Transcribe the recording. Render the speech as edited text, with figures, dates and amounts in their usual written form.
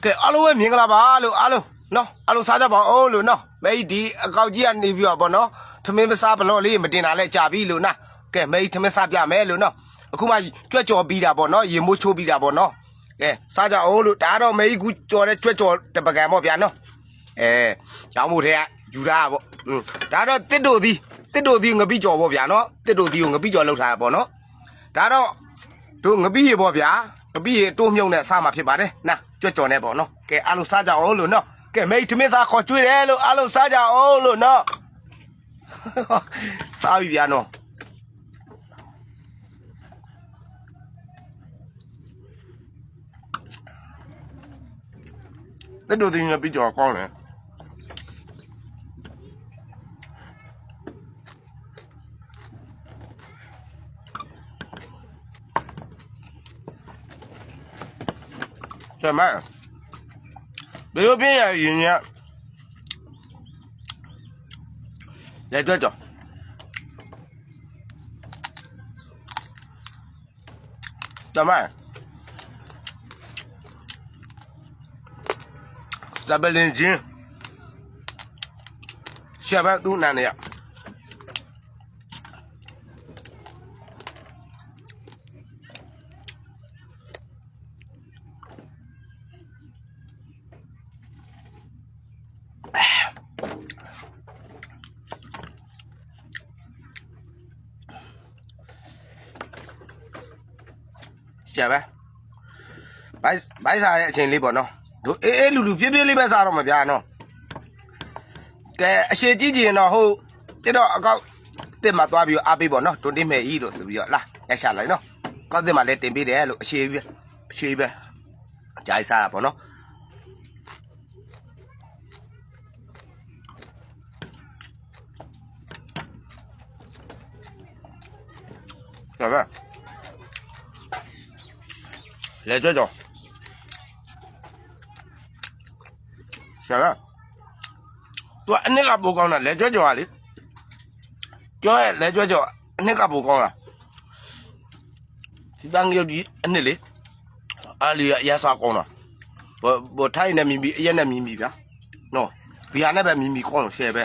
ကဲအားလုံးပဲမြင်ကြလားပါလို့အားလုံးနော်အားလုံးစားကြပါအောင်လို့နော်မဲဒီအကောက်ကြီးကနေပြီးတော့ဗောနော်ထမင်းမစားဘလော့လေးမတင်တာလဲကြာပြီလို့နော်ကဲမဲထမင်းစားပြမယ်လို့နော်အခုမှကြွက်ကြော်ပြီးတာဗောနော်ရေမိုးချိုးပြီးတာဗောနော်ကဲစားကြအောင်လို့ဒါတော့မဲကူကြော်တဲ့ကြွက်ကြော်တပကံဗောဗျာနော်ရောင်းမှုထဲကယူတာဗောဒါတော့တစ်တို့သည်ငပိကြော်ဗောဗျာနော်တစ်တို့သည်ကိုငပိကြော်လောက်ထားတာဗောနော်ဒါတော့တို့ငပိရေဗောဗျာငပိရေတိုးမြုံနဲ့စားမှာဖြစ်ပါတယ်နာကြွက်ကြော်နေဗောနော်ကဲအားလုံးစားကြအောင်လို့နော်ကဲမိတ်ထမင်းသားခေါ်ကျွေးတယ်လို့အားလုံးစားကြအောင်လို့နော်စားပြီဗျာနော်တဲ့တို့တင်ပြီးကြော်ကောင်းတယ်ကျမဘယ်လိုပြရရင်ညလက်တော့ကြောကျမဇဘလင်ချင်းရှာဘသူနာနေရရှာပဲဘိုက်စားတဲ့အချိန်လေးပေါ့နော်တို့အေးလူဖြည်းဖြည်းလေးပဲစားတော့မှာဗျာနော်ကဲအရှိကြီးကြီးတော့ဟုတ်တိတော့အကောက်တစ်မှာသွားပြီးအားပေးပေါ့နော်တွန်တင်းမဲ့ကြီးလို့ဆိုပြီးတော့လာရရှာလိုက်နော်ကောက်တစ်မှာလည်းတင်ပေးတယ်လို့အရှိပဲဂျိုင်းစားတာပေါ့နော်ကဲပဲလေကြောရှာရသူအနှစ်ကပိုကောင်းတာလေကြောကလေကြောရဲ့လေကြောအနှစ်ကပိုကောင်းတာဒီတန်းရုပ်ကြီးအနှစ်လေအားလီရစားကောင်းတာဘောထိုင်းနဲ့မြင်ပြီးအရက်နဲ့မြင်ပြီးဗျာနော်ဘီယာနဲ့ပဲမြင်ပြီးကောင်းလို့ရှယ်ပဲ